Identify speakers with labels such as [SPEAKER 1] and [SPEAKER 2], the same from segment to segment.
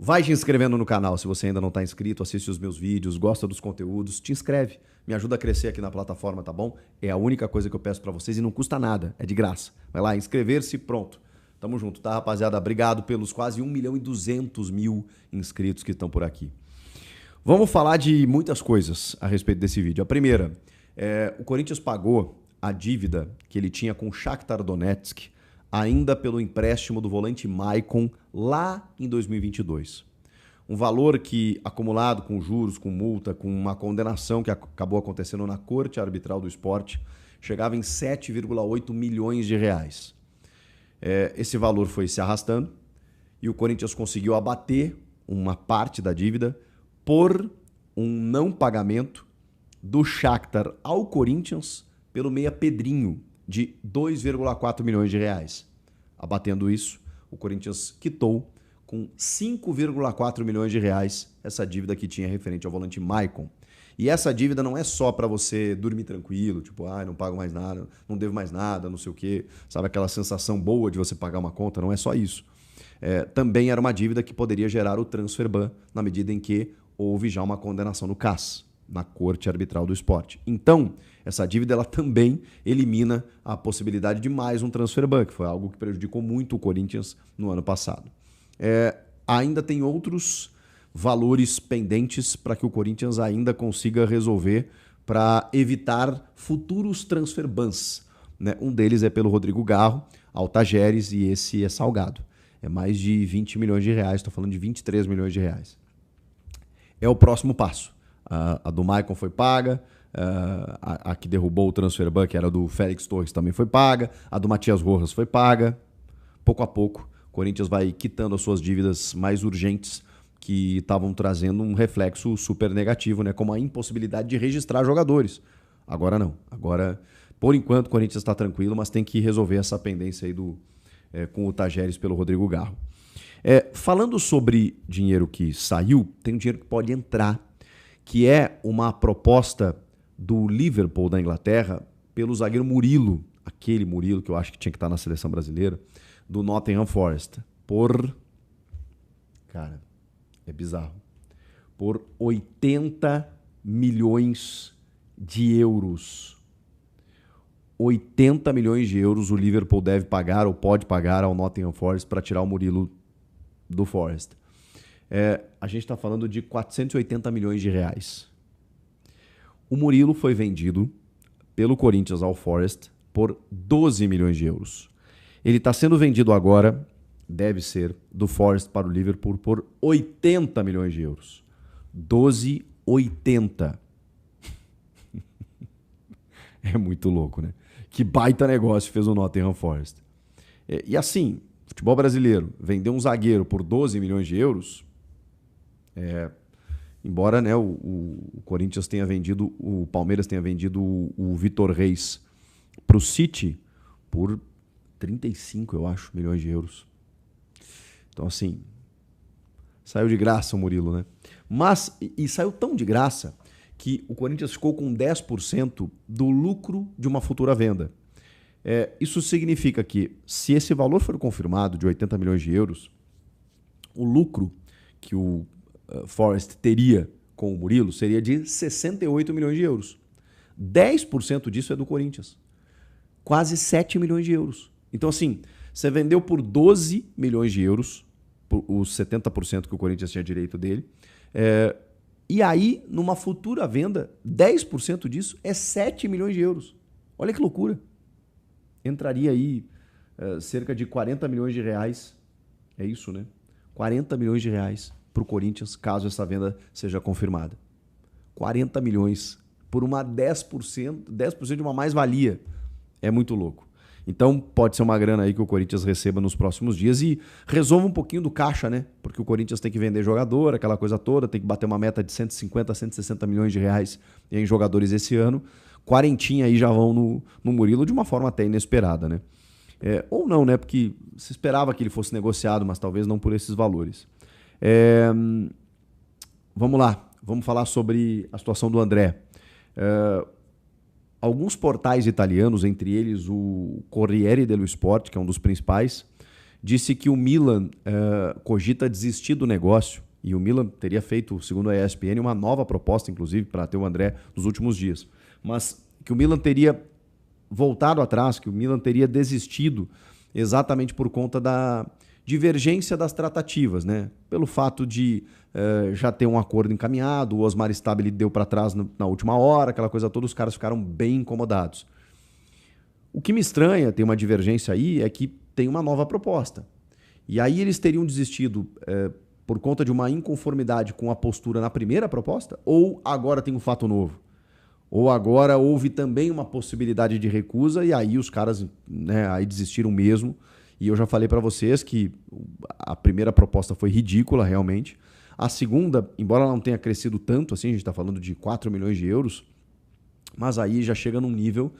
[SPEAKER 1] Vai te inscrevendo no canal se você ainda não está inscrito, assiste os meus vídeos, gosta dos conteúdos, te inscreve, me ajuda a crescer aqui na plataforma, tá bom? É a única coisa que eu peço para vocês e não custa nada, é de graça. Vai lá, inscrever-se, pronto. Tamo junto, tá, rapaziada? Obrigado pelos quase 1.200.000 inscritos que estão por aqui. Vamos falar de muitas coisas a respeito desse vídeo. A primeira, o Corinthians pagou a dívida que ele tinha com o Shakhtar Donetsk ainda pelo empréstimo do volante Maicon lá em 2022. Um valor que, acumulado com juros, com multa, com uma condenação que acabou acontecendo na Corte Arbitral do Esporte, chegava em 7,8 milhões de reais. Esse valor foi se arrastando e o Corinthians conseguiu abater uma parte da dívida por um não pagamento do Shakhtar ao Corinthians pelo meia Pedrinho, de 2,4 milhões de reais. Abatendo isso, o Corinthians quitou com 5,4 milhões de reais essa dívida que tinha referente ao volante Maicon. E essa dívida não é só para você dormir tranquilo, tipo, não pago mais nada, não devo mais nada, não sei o quê. Sabe aquela sensação boa de você pagar uma conta? Não é só isso. Também era uma dívida que poderia gerar o transfer ban na medida em que houve já uma condenação no CAS, na Corte Arbitral do Esporte. Então, essa dívida ela também elimina a possibilidade de mais um transfer ban, que foi algo que prejudicou muito o Corinthians no ano passado. Ainda tem outros valores pendentes para que o Corinthians ainda consiga resolver para evitar futuros transfer bans, né? Um deles é pelo Rodrigo Garro, ao Tajeres, e esse é salgado. É mais de 20 milhões de reais, estou falando de 23 milhões de reais. É o próximo passo. A do Maicon foi paga, a que derrubou o transfer ban, que era do Félix Torres, também foi paga, a do Matias Rojas foi paga. Pouco a pouco, o Corinthians vai quitando as suas dívidas mais urgentes que estavam trazendo um reflexo super negativo, né? Como a impossibilidade de registrar jogadores. Agora não. Agora, por enquanto, o Corinthians está tranquilo, mas tem que resolver essa pendência aí com o Tajeres pelo Rodrigo Garro. Falando sobre dinheiro que saiu, tem um dinheiro que pode entrar, que é uma proposta do Liverpool da Inglaterra pelo zagueiro Murilo, aquele Murilo que eu acho que tinha que estar na seleção brasileira, do Nottingham Forest, cara, é bizarro, por 80 milhões de euros. 80 milhões de euros o Liverpool deve pagar ou pode pagar ao Nottingham Forest para tirar o Murilo do Forest. A gente está falando de 480 milhões de reais. O Murilo foi vendido pelo Corinthians ao Forest por 12 milhões de euros. Ele está sendo vendido agora, deve ser, do Forest para o Liverpool por 80 milhões de euros. 12,80. É muito louco, né? Que baita negócio fez o Nottingham Forest. E assim, futebol brasileiro, vender um zagueiro por 12 milhões de euros... embora, né, o Corinthians tenha vendido, o Palmeiras tenha vendido o Vitor Reis para o City por 35, eu acho, milhões de euros. Então, assim, saiu de graça o Murilo, né? Mas, e saiu tão de graça que o Corinthians ficou com 10% do lucro de uma futura venda. Isso significa que, se esse valor for confirmado, de 80 milhões de euros, o lucro que o Forest teria com o Murilo seria de 68 milhões de euros. 10% disso é do Corinthians. Quase 7 milhões de euros. Então, assim, você vendeu por 12 milhões de euros, os 70% que o Corinthians tinha direito dele, e aí, numa futura venda, 10% disso é 7 milhões de euros. Olha que loucura. Entraria aí cerca de 40 milhões de reais. É isso, né? 40 milhões de reais para o Corinthians, caso essa venda seja confirmada. 40 milhões por uma 10% de uma mais-valia. É muito louco. Então, pode ser uma grana aí que o Corinthians receba nos próximos dias e resolva um pouquinho do caixa, né? Porque o Corinthians tem que vender jogador, aquela coisa toda, tem que bater uma meta de 150, 160 milhões de reais em jogadores esse ano. Quarentinha aí já vão no Murilo de uma forma até inesperada, né? Ou não, né? Porque se esperava que ele fosse negociado, mas talvez não por esses valores. Vamos lá, vamos falar sobre a situação do André. Alguns portais italianos, entre eles o Corriere dello Sport, que é um dos principais, disse que o Milan cogita desistir do negócio e o Milan teria feito, segundo a ESPN, uma nova proposta, inclusive, para ter o André nos últimos dias. Mas que o Milan teria voltado atrás, que o Milan teria desistido exatamente por conta da divergência das tratativas, né? Pelo fato de já ter um acordo encaminhado, o Osmar Stabile deu para trás na última hora, aquela coisa toda, os caras ficaram bem incomodados. O que me estranha, tem uma divergência aí, é que tem uma nova proposta. E aí eles teriam desistido por conta de uma inconformidade com a postura na primeira proposta? Ou agora tem um fato novo? Ou agora houve também uma possibilidade de recusa e aí os caras, né, aí desistiram mesmo. E eu já falei para vocês que a primeira proposta foi ridícula, realmente. A segunda, embora ela não tenha crescido tanto, assim, a gente está falando de 4 milhões de euros, mas aí já chega num nível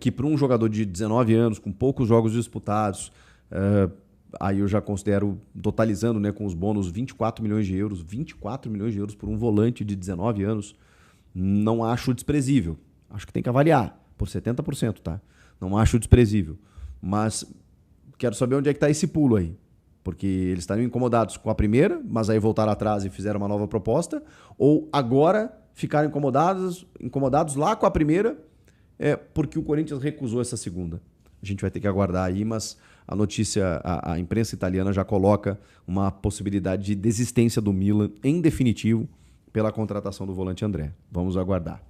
[SPEAKER 1] que para um jogador de 19 anos, com poucos jogos disputados, aí eu já considero, totalizando, né, com os bônus, 24 milhões de euros. 24 milhões de euros por um volante de 19 anos, não acho desprezível. Acho que tem que avaliar por 70%, tá? Não acho desprezível. Mas quero saber onde é que está esse pulo aí. Porque eles estariam incomodados com a primeira, mas aí voltaram atrás e fizeram uma nova proposta, ou agora ficaram incomodados lá com a primeira, porque o Corinthians recusou essa segunda. A gente vai ter que aguardar aí, mas a notícia, a imprensa italiana já coloca uma possibilidade de desistência do Milan, em definitivo, pela contratação do volante André. Vamos aguardar.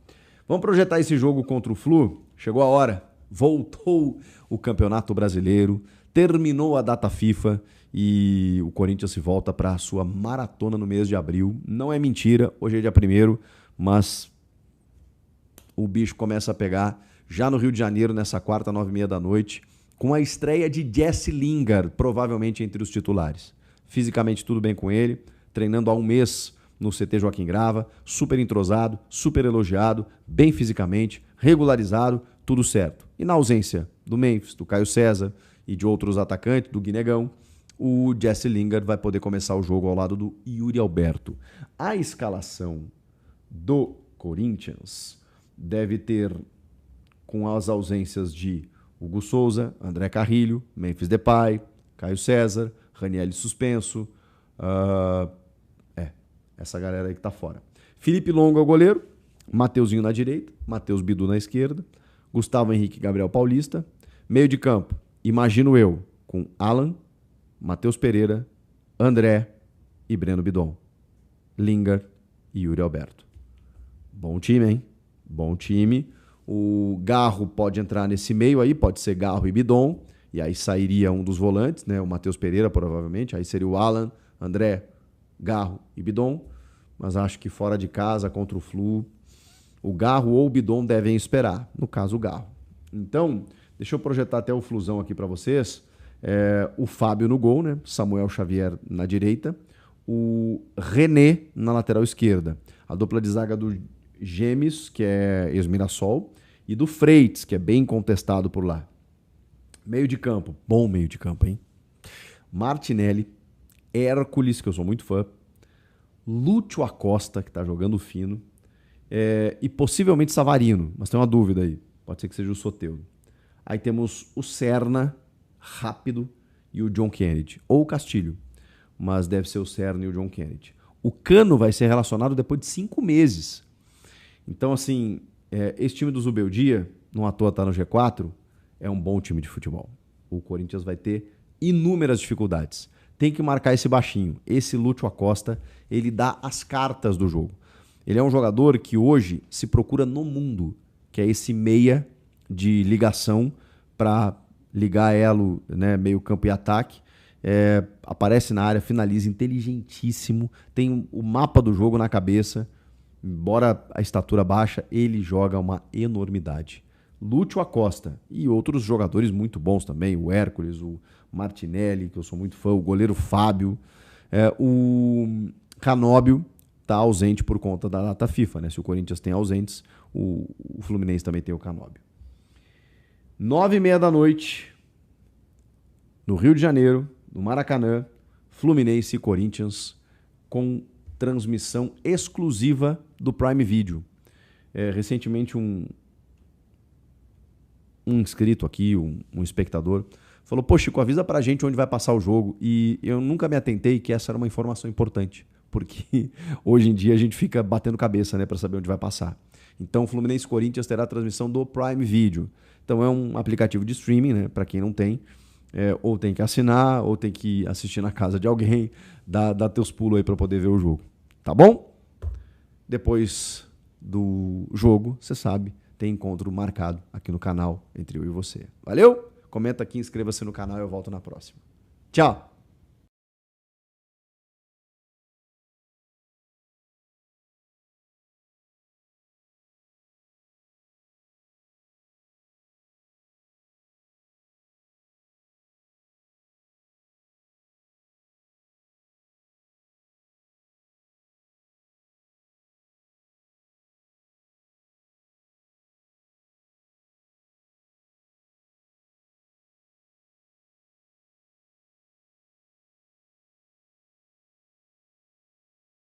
[SPEAKER 1] Vamos projetar esse jogo contra o Flu? Chegou a hora. Voltou o Campeonato Brasileiro, terminou a data FIFA e o Corinthians se volta para a sua maratona no mês de abril. Não é mentira, hoje é dia 1º, mas o bicho começa a pegar já no Rio de Janeiro, nessa quarta, 9h30 da noite, com a estreia de Jesse Lingard, provavelmente entre os titulares. Fisicamente tudo bem com ele, treinando há um mês no CT Joaquim Grava, super entrosado, super elogiado, bem fisicamente, regularizado, tudo certo. E na ausência do Memphis, do Caio César e de outros atacantes, do Guinegão, o Jesse Lingard vai poder começar o jogo ao lado do Yuri Alberto. A escalação do Corinthians deve ter, com as ausências de Hugo Souza, André Carrilho, Memphis Depay, Caio César, Ranieri suspenso, essa galera aí que tá fora. Felipe Longo é o goleiro, Mateuzinho na direita, Matheus Bidu na esquerda, Gustavo Henrique e Gabriel Paulista. Meio de campo, imagino eu, com Alan, Matheus Pereira, André e Breno Bidon. Lingard e Yuri Alberto. Bom time, hein? Bom time. O Garro pode entrar nesse meio aí, pode ser Garro e Bidon, e aí sairia um dos volantes, né? O Matheus Pereira, provavelmente, aí seria o Alan, André, Garro e Bidon, mas acho que fora de casa, contra o Flu, o Garro ou o Bidon devem esperar, no caso o Garro. Então, deixa eu projetar até o Flusão aqui para vocês. O Fábio no gol, né? Samuel Xavier na direita, o René na lateral esquerda, a dupla de zaga do Gemes, que é ex-Mirassol, e do Freitas, que é bem contestado por lá. Meio de campo, bom meio de campo, hein? Martinelli, Hércules, que eu sou muito fã, Lúcio Acosta, que tá jogando fino, e possivelmente Savarino, mas tem uma dúvida aí, pode ser que seja o Soteldo. Aí temos o Serna, rápido, e o John Kennedy, ou o Castilho, mas deve ser o Serna e o John Kennedy. O Cano vai ser relacionado depois de 5 meses. Então, assim, esse time do Zubeldia, não à toa tá no G4, é um bom time de futebol. O Corinthians vai ter inúmeras dificuldades. Tem que marcar esse baixinho. Esse Lúcio Acosta, ele dá as cartas do jogo. Ele é um jogador que hoje se procura no mundo, que é esse meia de ligação para ligar elo, né, meio campo e ataque. Aparece na área, finaliza, inteligentíssimo, tem o mapa do jogo na cabeça. Embora a estatura baixa, ele joga uma enormidade. Lúcio Acosta e outros jogadores muito bons também, o Hércules, o Martinelli, que eu sou muito fã, o goleiro Fábio. O Canóbio está ausente por conta da data FIFA, né? Se o Corinthians tem ausentes, o Fluminense também tem o Canóbio. 9h30 da noite, no Rio de Janeiro, no Maracanã, Fluminense e Corinthians, com transmissão exclusiva do Prime Video. Recentemente um inscrito aqui, um espectador, falou, pô, Chico, avisa pra gente onde vai passar o jogo. E eu nunca me atentei que essa era uma informação importante, porque hoje em dia a gente fica batendo cabeça, né, pra saber onde vai passar. Então, o Fluminense Corinthians terá a transmissão do Prime Video. Então, é um aplicativo de streaming, né, pra quem não tem. Ou tem que assinar, ou tem que assistir na casa de alguém, dá teus pulos aí pra poder ver o jogo. Tá bom? Depois do jogo, você sabe, tem encontro marcado aqui no canal entre eu e você. Valeu? Comenta aqui, inscreva-se no canal e eu volto na próxima. Tchau!